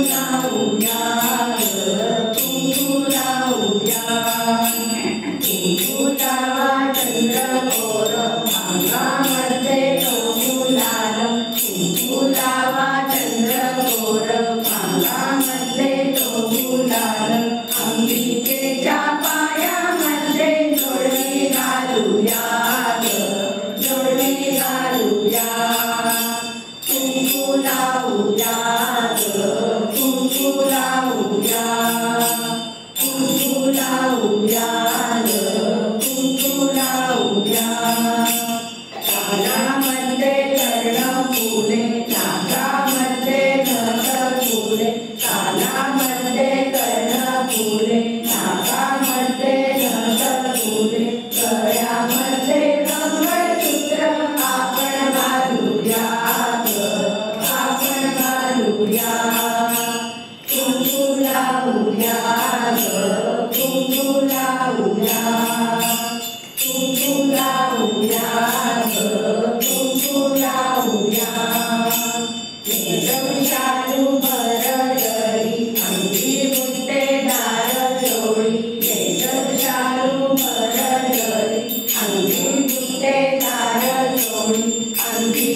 लावूया कुंकू लावूया कुंकू लावा चंद्रकोर भांगामध्ये गुलाल कुंकू लावा चंद्रकोर भांगामध्ये गुलाल अंबिकेच्या पायामध्ये जोडवी घालूया जोडवी घालूया कुंकू लावूया कुंकू लावूया कुंकू लावूया कुंकू लावूया कानामध्ये कर्णफुले नाकामध्ये नखफुले कानामध्ये कर्णफुले नाकामध्ये नखफुले गळ्यामध्ये मंगळसूत्र आपण घालूया आपण घालूया कुंकू लावूया कुंकू लावूया कुंकू लावूया कुंकू लावूया शालू भरजरी अंगी बुट्टेदार चोळी शालू भरजरी अंगी बुट्टेदार चोळी अंगी